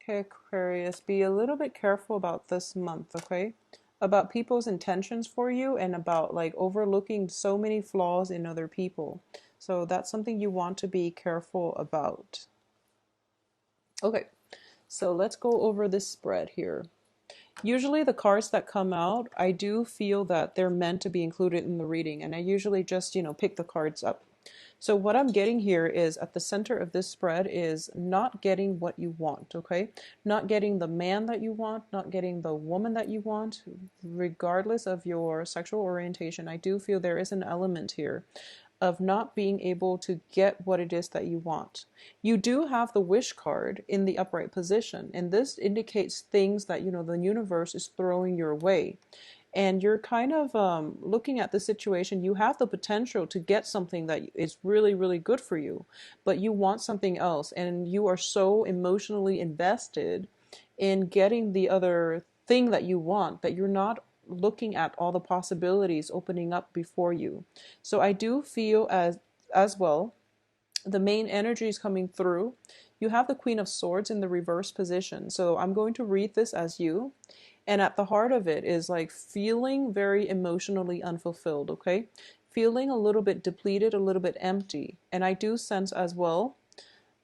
Okay, Aquarius, be a little bit careful about this month, okay? About people's intentions for you and about like overlooking so many flaws in other people. So that's something you want to be careful about. Okay, so let's go over this spread here. Usually the cards that come out, I do feel that they're meant to be included in the reading, and I usually just, pick the cards up. So what I'm getting here is at the center of this spread is not getting what you want, okay? Not getting the man that you want, not getting the woman that you want, regardless of your sexual orientation. I do feel there is an element here of not being able to get what it is that you want. You do have the wish card in the upright position, and this indicates things that, the universe is throwing your way. And you're kind of looking at the situation. You have the potential to get something that is really, really good for you, but you want something else, and you are so emotionally invested in getting the other thing that you want that you're not looking at all the possibilities opening up before you. So I do feel as well the main energy is coming through. You have the Queen of Swords in the reverse position. So I'm going to read this as you. And at the heart of it is like feeling very emotionally unfulfilled, okay? Feeling a little bit depleted, a little bit empty. And I do sense as well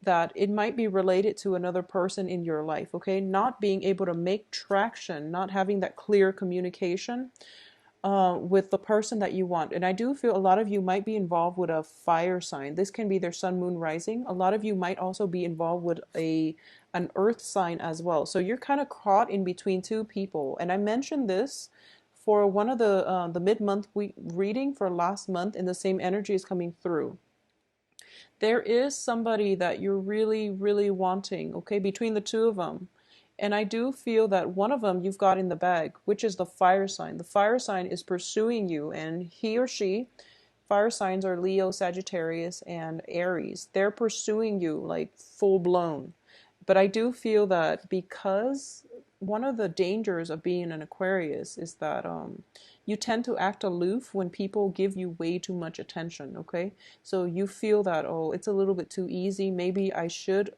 that it might be related to another person in your life, okay? Not being able to make traction, not having that clear communication with the person that you want. And I do feel a lot of you might be involved with a fire sign. This can be their sun, moon, rising. A lot of you might also be involved with an earth sign as well. So you're kind of caught in between two people. And I mentioned this for one of the mid-month week reading for last month, and the same energy is coming through. There is somebody that you're really, really wanting, okay, between the two of them. And I do feel that one of them you've got in the bag, which is the fire sign. The fire sign is pursuing you, and he or she, fire signs are Leo, Sagittarius, and Aries. They're pursuing you like full blown. But I do feel that because one of the dangers of being an Aquarius is that you tend to act aloof when people give you way too much attention, okay? So you feel that, oh, it's a little bit too easy. Maybe I should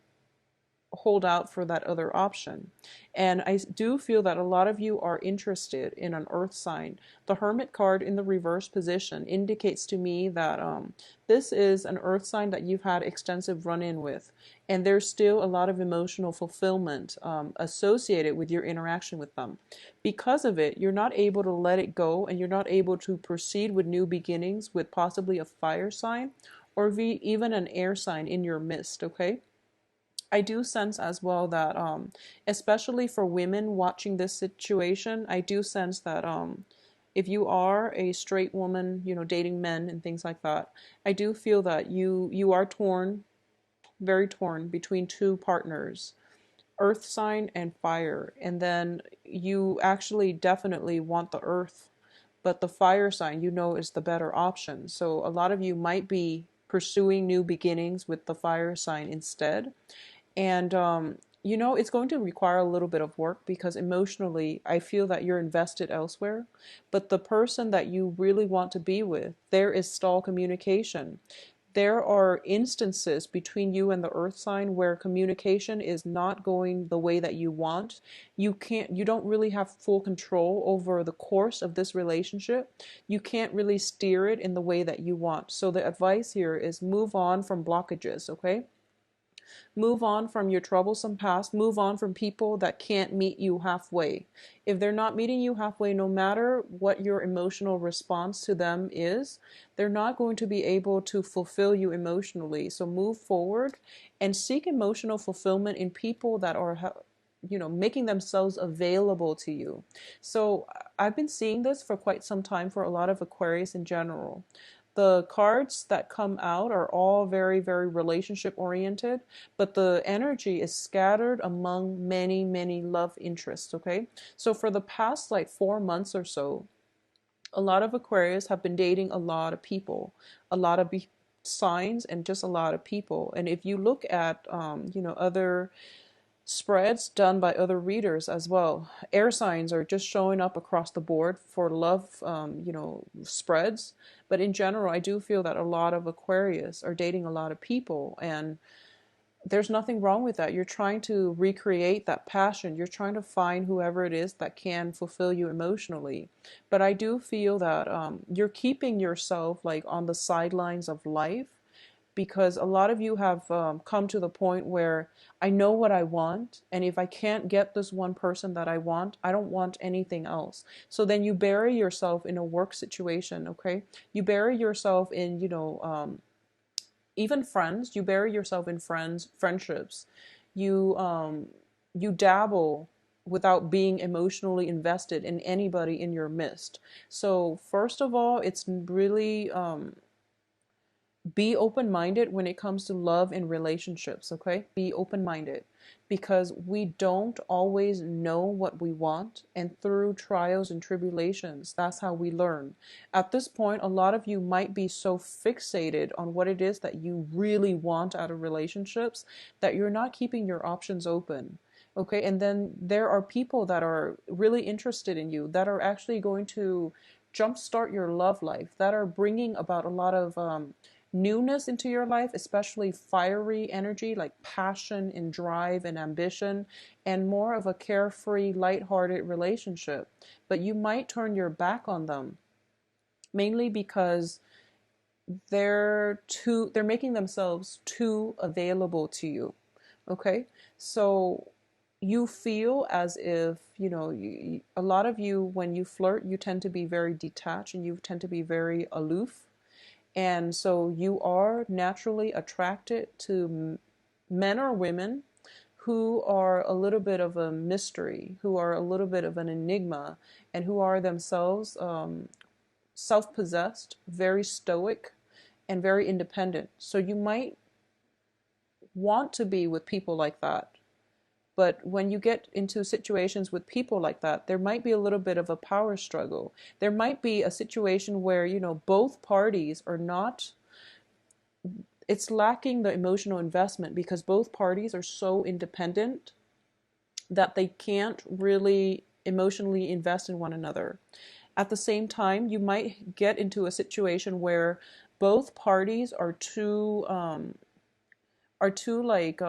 hold out for that other option. And I do feel that a lot of you are interested in an earth sign. The Hermit card in the reverse position indicates to me that this is an earth sign that you've had extensive run-in with. And there's still a lot of emotional fulfillment associated with your interaction with them. Because of it, you're not able to let it go, and you're not able to proceed with new beginnings with possibly a fire sign or even an air sign in your midst, okay? I do sense as well that, especially for women watching this situation, I do sense that if you are a straight woman, dating men and things like that, I do feel that you are torn, very torn between two partners, earth sign and fire, and then you actually definitely want the earth, but the fire sign is the better option. So a lot of you might be pursuing new beginnings with the fire sign instead. And, it's going to require a little bit of work because emotionally, I feel that you're invested elsewhere. But the person that you really want to be with, there is stall communication. There are instances between you and the earth sign where communication is not going the way that you want. You don't really have full control over the course of this relationship. You can't really steer it in the way that you want. So the advice here is move on from blockages, okay? Move on from your troublesome past. Move on from people that can't meet you halfway. If they're not meeting you halfway, no matter what your emotional response to them is, they're not going to be able to fulfill you emotionally. So move forward and seek emotional fulfillment in people that are making themselves available to you. So I've been seeing this for quite some time for a lot of Aquarius in general. The cards that come out are all very, very relationship oriented, but the energy is scattered among many, many love interests, okay? So for the past like 4 months or so, a lot of Aquarius have been dating a lot of people, a lot of signs, and just a lot of people. And if you look at, other spreads done by other readers as well. Air signs are just showing up across the board for love, spreads. But in general, I do feel that a lot of Aquarius are dating a lot of people. And there's nothing wrong with that. You're trying to recreate that passion. You're trying to find whoever it is that can fulfill you emotionally. But I do feel that you're keeping yourself like on the sidelines of life, because a lot of you have come to the point where I know what I want, and if I can't get this one person that I want, I don't want anything else. So then you bury yourself in a work situation, okay? You bury yourself in, even friends. You bury yourself in friendships. You dabble without being emotionally invested in anybody in your midst. So first of all, it's really be open-minded when it comes to love and relationships, okay? Be open-minded, because we don't always know what we want, and through trials and tribulations, that's how we learn. At this point, a lot of you might be so fixated on what it is that you really want out of relationships that you're not keeping your options open. Okay, and then there are people that are really interested in you, that are actually going to jumpstart your love life, that are bringing about a lot of newness into your life, especially fiery energy like passion and drive and ambition, and more of a carefree, lighthearted relationship. But you might turn your back on them, mainly because they're making themselves too available to you. Okay? So you feel as if, a lot of you, when you flirt, you tend to be very detached and you tend to be very aloof. And so you are naturally attracted to men or women who are a little bit of a mystery, who are a little bit of an enigma, and who are themselves self-possessed, very stoic, and very independent. So you might want to be with people like that. But when you get into situations with people like that, there might be a little bit of a power struggle. There might be a situation where, both parties are not, it's lacking the emotional investment because both parties are so independent that they can't really emotionally invest in one another. At the same time, you might get into a situation where both parties are too like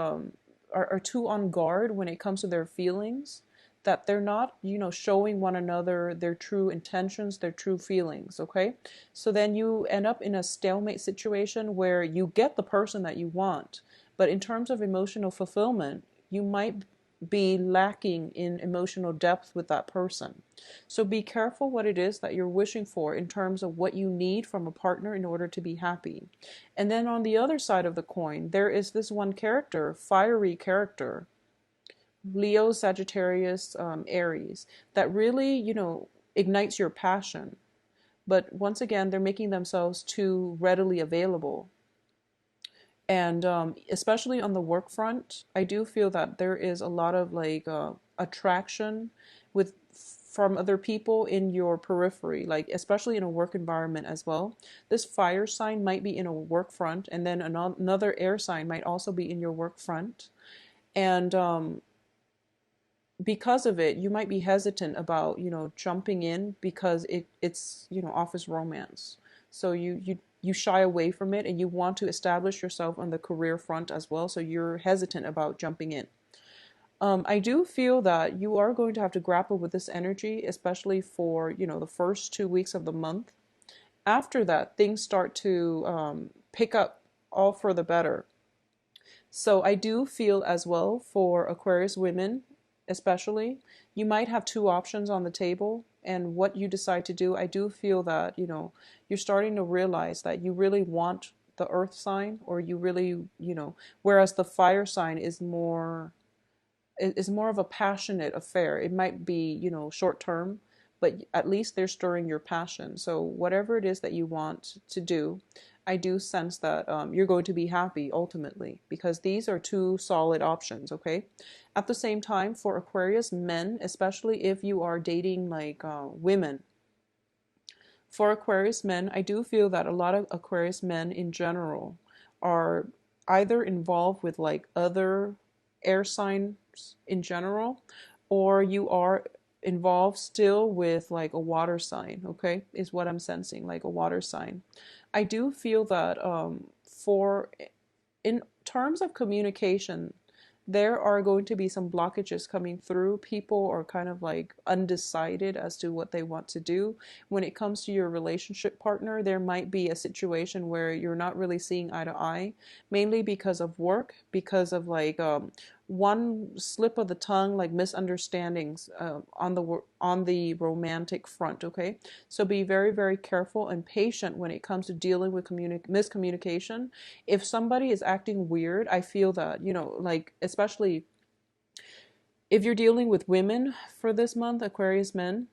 are too on guard when it comes to their feelings, that they're not, showing one another their true intentions, their true feelings, okay? So then you end up in a stalemate situation where you get the person that you want, but in terms of emotional fulfillment, you might be lacking in emotional depth with that person. So be careful what it is that you're wishing for in terms of what you need from a partner in order to be happy. And then on the other side of the coin, there is this one character, fiery character, Leo, Sagittarius, Aries, that really, ignites your passion. But once again, they're making themselves too readily available. And especially on the work front, I do feel that there is a lot of like attraction with from other people in your periphery, like especially in a work environment as well. This fire sign might be in a work front, and then another air sign might also be in your work front. And because of it, you might be hesitant about, jumping in because it's, office romance. So you shy away from it and you want to establish yourself on the career front as well. So you're hesitant about jumping in. I do feel that you are going to have to grapple with this energy, especially for, the first 2 weeks of the month. After that, things start to pick up all for the better. So I do feel as well for Aquarius women, especially, you might have two options on the table. And what you decide to do, I do feel that, you're starting to realize that you really want the earth sign, or you really, whereas the fire sign is more of a passionate affair. It might be, short term, but at least they're stirring your passion. So whatever it is that you want to do, I do sense that you're going to be happy ultimately, because these are two solid options, okay? At the same time, for Aquarius men, especially if you are dating like women, for Aquarius men, I do feel that a lot of Aquarius men in general are either involved with like other air signs in general, or you are involved still with like a water sign, okay, is what I'm sensing, like a water sign. I do feel that for terms of communication, there are going to be some blockages coming through. People are kind of like undecided as to what they want to do. When it comes to your relationship partner, there might be a situation where you're not really seeing eye to eye, mainly because of work, because of like one slip of the tongue, like misunderstandings on the romantic front. Okay, so be very, very careful and patient when it comes to dealing with miscommunication. If somebody is acting weird, I feel that, like, especially if you're dealing with women for this month, Aquarius men,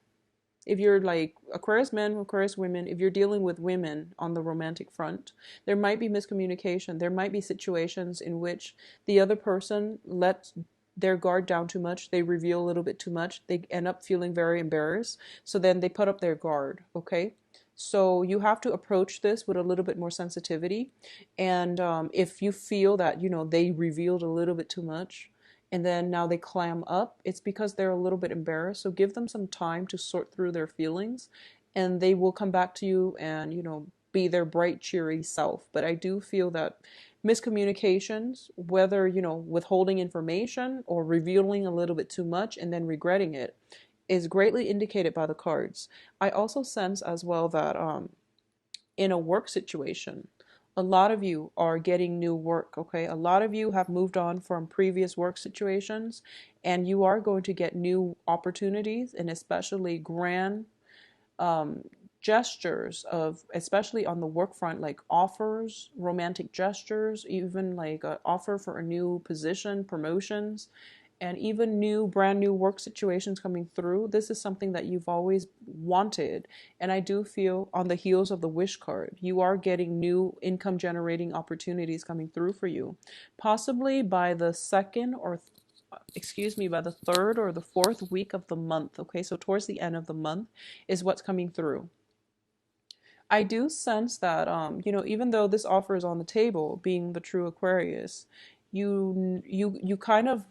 if you're like Aquarius men, Aquarius women, if you're dealing with women on the romantic front, there might be miscommunication. There might be situations in which the other person lets their guard down too much. They reveal a little bit too much. They end up feeling very embarrassed. So then they put up their guard. Okay. So you have to approach this with a little bit more sensitivity. And if you feel that, they revealed a little bit too much, and then now they clam up, it's because they're a little bit embarrassed. So give them some time to sort through their feelings, and they will come back to you and, be their bright, cheery self. But I do feel that miscommunications, whether, withholding information or revealing a little bit too much and then regretting it, is greatly indicated by the cards. I also sense as well that in a work situation, a lot of you are getting new work, okay? A lot of you have moved on from previous work situations, and you are going to get new opportunities, and especially grand um, gestures of, especially on the work front, like offers, romantic gestures, even like an offer for a new position, promotions, and even brand new work situations coming through. This is something that you've always wanted. And I do feel on the heels of the wish card, you are getting new income generating opportunities coming through for you. Possibly by the by the third or the fourth week of the month. Okay, so towards the end of the month is what's coming through. I do sense that, even though this offer is on the table, being the true Aquarius, you kind of,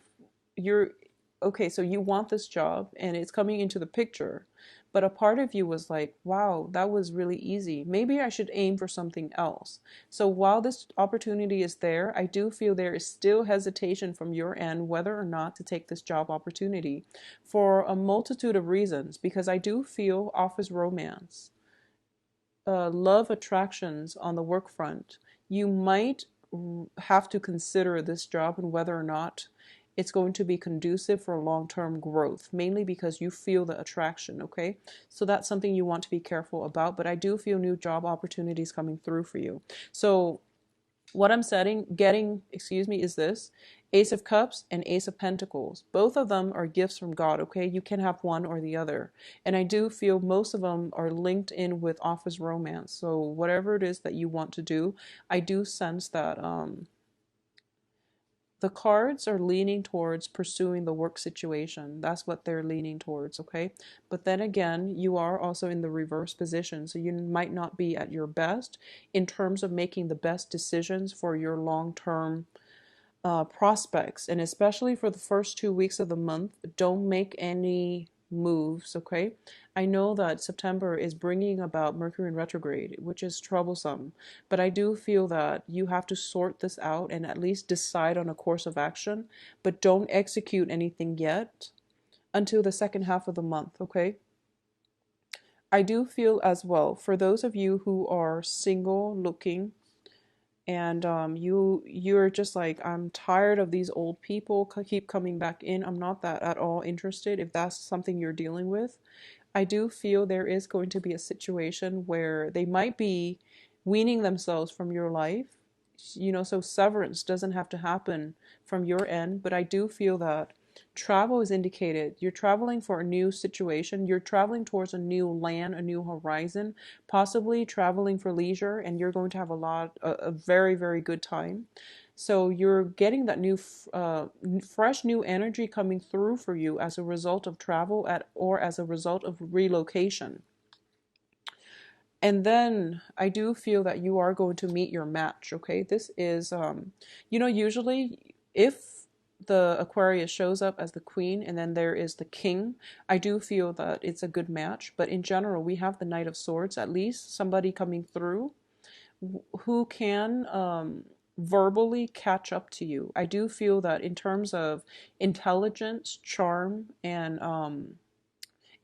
you're okay, so you want this job and it's coming into the picture, but a part of you was like, wow, that was really easy, maybe I should aim for something else. So while this opportunity is there, I do feel there is still hesitation from your end whether or not to take this job opportunity for a multitude of reasons, because I do feel offers romance, love, attractions on the work front. You might have to consider this job and whether or not it's going to be conducive for long-term growth, mainly because you feel the attraction, okay? So that's something you want to be careful about, but I do feel new job opportunities coming through for you. So what I'm getting, is this Ace of Cups and Ace of Pentacles. Both of them are gifts from God, okay? You can have one or the other. And I do feel most of them are linked in with office romance. So whatever it is that you want to do, I do sense that the cards are leaning towards pursuing the work situation. That's what they're leaning towards, okay? But then again, you are also in the reverse position, so you might not be at your best in terms of making the best decisions for your long-term prospects. And especially for the first 2 weeks of the month, don't make any moves, okay? I know that September is bringing about Mercury in retrograde, which is troublesome, but I do feel that you have to sort this out and at least decide on a course of action, but don't execute anything yet until the second half of the month, okay? I do feel as well, for those of you who are single looking, and you're just like, I'm tired of these old people keep coming back in, I'm not that at all interested. If that's something you're dealing with, I do feel there is going to be a situation where they might be weaning themselves from your life, so severance doesn't have to happen from your end, but I do feel that travel is indicated. You're traveling for a new situation. You're traveling towards a new land, a new horizon, possibly traveling for leisure, and you're going to have a very, very good time. So you're getting that new, fresh new energy coming through for you as a result of travel or as a result of relocation. And then I do feel that you are going to meet your match, okay? This is, usually if the Aquarius shows up as the queen and then there is the king, I do feel that it's a good match. But in general, we have the Knight of Swords, at least somebody coming through who can verbally catch up to you. I do feel that in terms of intelligence, charm, and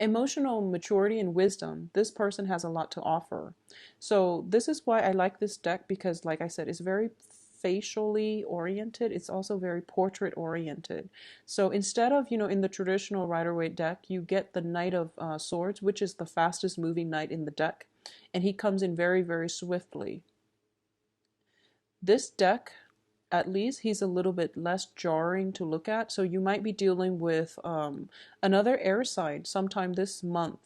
emotional maturity and wisdom, this person has a lot to offer. So this is why I like this deck, because like I said, it's very facially oriented. It's also very portrait oriented. So instead of, in the traditional Rider-Waite deck, you get the Knight of Swords, which is the fastest moving knight in the deck. And he comes in very, very swiftly. This deck, at least he's a little bit less jarring to look at. So you might be dealing with another air sign sometime this month.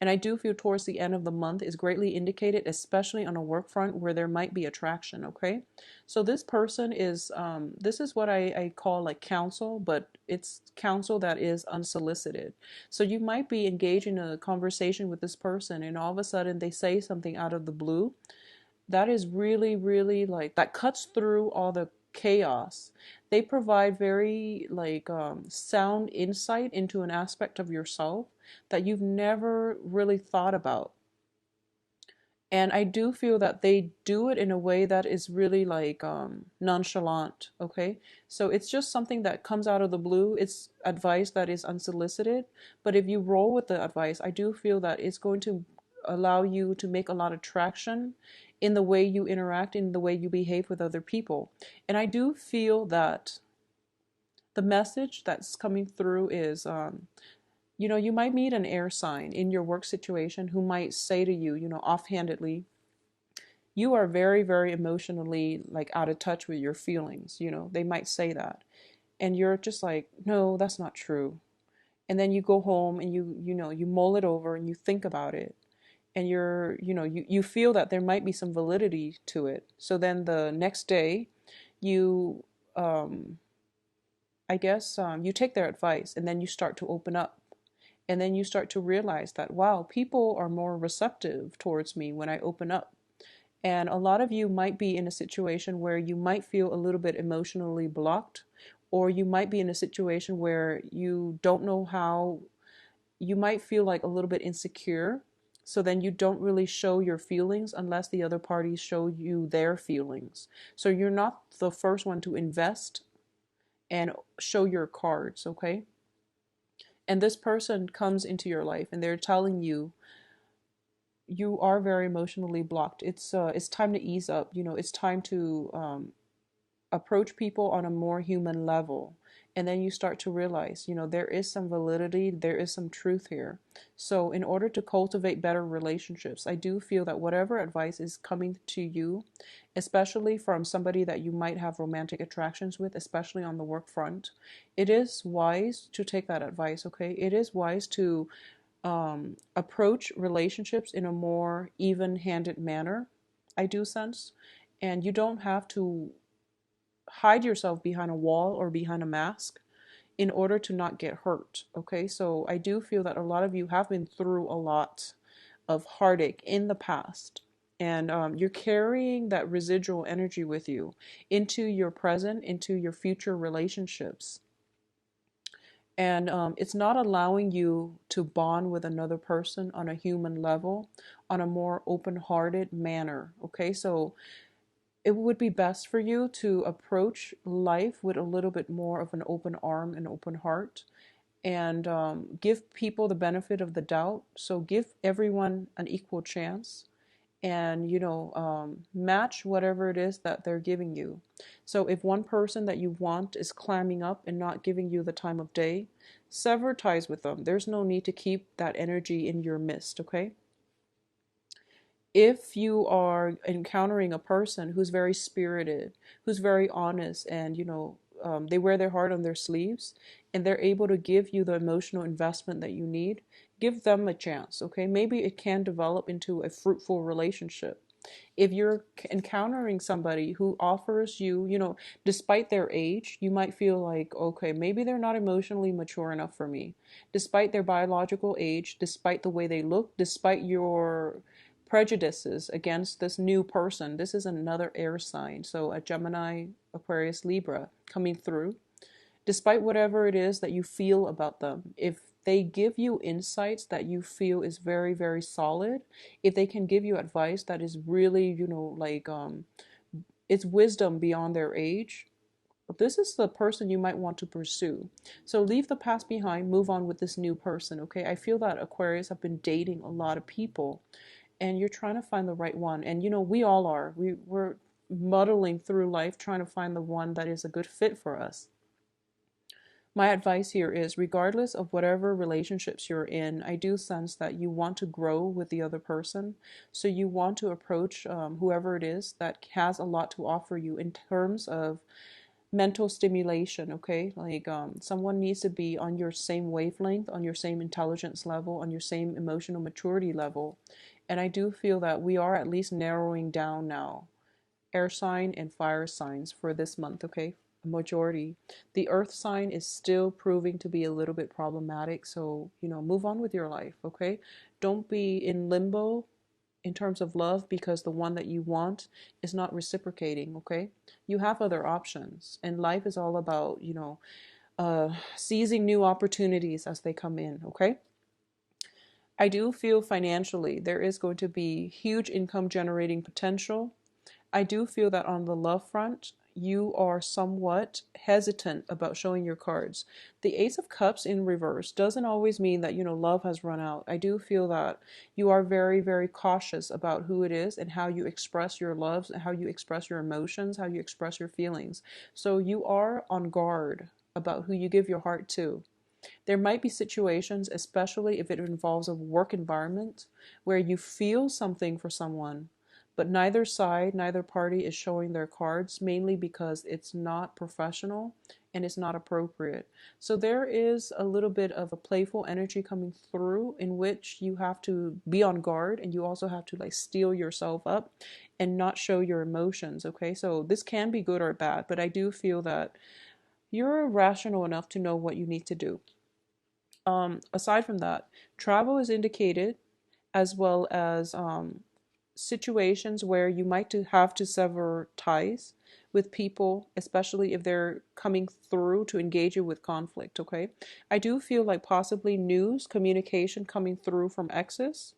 And I do feel towards the end of the month is greatly indicated, especially on a work front where there might be attraction, okay? So this person is, this is what I call like counsel, but it's counsel that is unsolicited. So you might be engaged in a conversation with this person and all of a sudden they say something out of the blue that is really, really like, that cuts through all the chaos. They provide very like sound insight into an aspect of yourself that you've never really thought about. And I do feel that they do it in a way that is really like nonchalant, okay? So it's just something that comes out of the blue. It's advice that is unsolicited. But if you roll with the advice, I do feel that it's going to allow you to make a lot of traction in the way you interact, in the way you behave with other people. And I do feel that the message that's coming through is you might meet an air sign in your work situation who might say to you, offhandedly, you are very, very emotionally like out of touch with your feelings. They might say that. And you're just like, no, that's not true. And then you go home and you mull it over and you think about it. And you feel that there might be some validity to it. So then the next day, you, I guess, you take their advice and then you start to open up. And then you start to realize that, wow, people are more receptive towards me when I open up. And a lot of you might be in a situation where you might feel a little bit emotionally blocked, or you might be in a situation where you don't know how, you might feel like a little bit insecure. So then you don't really show your feelings unless the other parties show you their feelings. So you're not the first one to invest and show your cards, okay? And this person comes into your life and they're telling you you are very emotionally blocked. It's time to ease up. It's time to approach people on a more human level. And then you start to realize, there is some validity, there is some truth here. So in order to cultivate better relationships, I do feel that whatever advice is coming to you, especially from somebody that you might have romantic attractions with, especially on the work front, it is wise to take that advice, okay? It is wise to approach relationships in a more even-handed manner, I do sense. And you don't have to hide yourself behind a wall or behind a mask in order to not get hurt, okay? So I do feel that a lot of you have been through a lot of heartache in the past, and you're carrying that residual energy with you into your present, into your future relationships. And it's not allowing you to bond with another person on a human level, on a more open-hearted manner, okay? So it would be best for you to approach life with a little bit more of an open arm and open heart, and give people the benefit of the doubt. So give everyone an equal chance, and match whatever it is that they're giving you. So if one person that you want is climbing up and not giving you the time of day, sever ties with them. There's no need to keep that energy in your midst, okay? If you are encountering a person who's very spirited, who's very honest, and they wear their heart on their sleeves, and they're able to give you the emotional investment that you need, give them a chance, okay? Maybe it can develop into a fruitful relationship. If you're encountering somebody who offers you, despite their age, you might feel like, okay, maybe they're not emotionally mature enough for me. Despite their biological age, despite the way they look, despite your prejudices against this new person. This is another air sign. So a Gemini, Aquarius, Libra coming through. Despite whatever it is that you feel about them, if they give you insights that you feel is very, very solid, if they can give you advice that is really, It's wisdom beyond their age. This is the person you might want to pursue. So leave the past behind, move on with this new person, okay? I feel that Aquarius have been dating a lot of people and you're trying to find the right one. And we all are. We're muddling through life trying to find the one that is a good fit for us. My advice here is, regardless of whatever relationships you're in, I do sense that you want to grow with the other person. So you want to approach whoever it is that has a lot to offer you in terms of mental stimulation, okay? Like someone needs to be on your same wavelength, on your same intelligence level, on your same emotional maturity level. And I do feel that we are at least narrowing down now air sign and fire signs for this month, okay? A majority. The earth sign is still proving to be a little bit problematic, so, move on with your life, okay? Don't be in limbo in terms of love because the one that you want is not reciprocating, okay? You have other options, and life is all about, seizing new opportunities as they come in, okay? I do feel financially there is going to be huge income generating potential. I do feel that on the love front, you are somewhat hesitant about showing your cards. The Ace of Cups in reverse doesn't always mean that, love has run out. I do feel that you are very, very cautious about who it is and how you express your loves, and how you express your emotions, how you express your feelings. So you are on guard about who you give your heart to. There might be situations, especially if it involves a work environment, where you feel something for someone, but neither side, neither party is showing their cards, mainly because it's not professional and it's not appropriate. So there is a little bit of a playful energy coming through in which you have to be on guard, and you also have to like steel yourself up and not show your emotions, okay? So this can be good or bad, but I do feel that you're rational enough to know what you need to do. Aside from that, travel is indicated, as well as situations where you might have to sever ties with people, especially if they're coming through to engage you with conflict, okay? I do feel like possibly news, communication coming through from exes.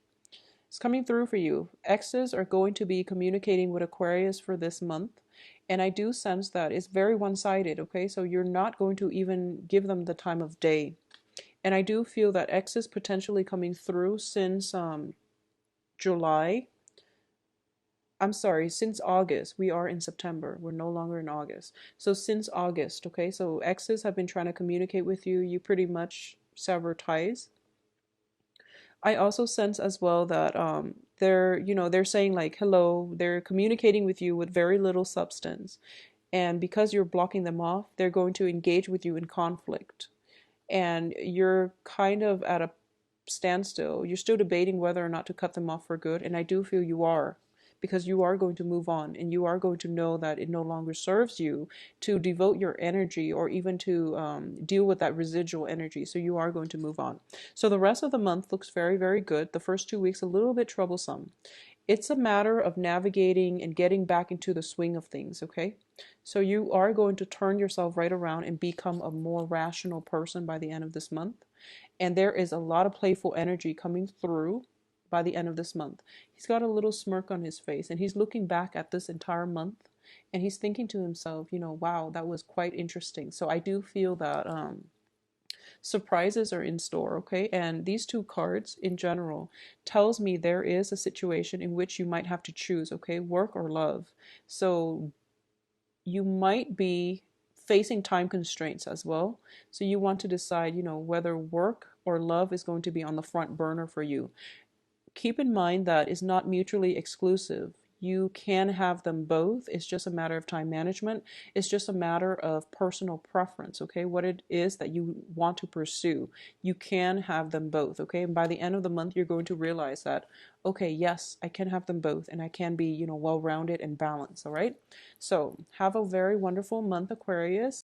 It's coming through for you. Exes are going to be communicating with Aquarius for this month. And I do sense that it's very one-sided, okay? So you're not going to even give them the time of day. And I do feel that X is potentially coming through since July. I'm sorry, since August. We are in September. We're no longer in August. So since August, okay? So X's have been trying to communicate with you. You pretty much sever ties. I also sense as well that they're saying like hello. They're communicating with you with very little substance. And because you're blocking them off, they're going to engage with you in conflict. And you're kind of at a standstill. You're still debating whether or not to cut them off for good. And I do feel you are, because you are going to move on and you are going to know that it no longer serves you to devote your energy or even to deal with that residual energy. So you are going to move on. So the rest of the month looks very, very good. The first 2 weeks, a little bit troublesome. It's a matter of navigating and getting back into the swing of things, okay? So you are going to turn yourself right around and become a more rational person by the end of this month. And there is a lot of playful energy coming through by the end of this month. He's got a little smirk on his face and he's looking back at this entire month and he's thinking to himself, wow, that was quite interesting. So I do feel that surprises are in store, okay? And these two cards in general tells me there is a situation in which you might have to choose, okay? Work or love. So you might be facing time constraints as well. So you want to decide, whether work or love is going to be on the front burner for you. Keep in mind that it's not mutually exclusive. You can have them both. It's just a matter of time management. It's just a matter of personal preference, okay? What it is that you want to pursue. You can have them both, okay? And by the end of the month, you're going to realize that, okay, yes, I can have them both and I can be, well-rounded and balanced, all right? So have a very wonderful month, Aquarius.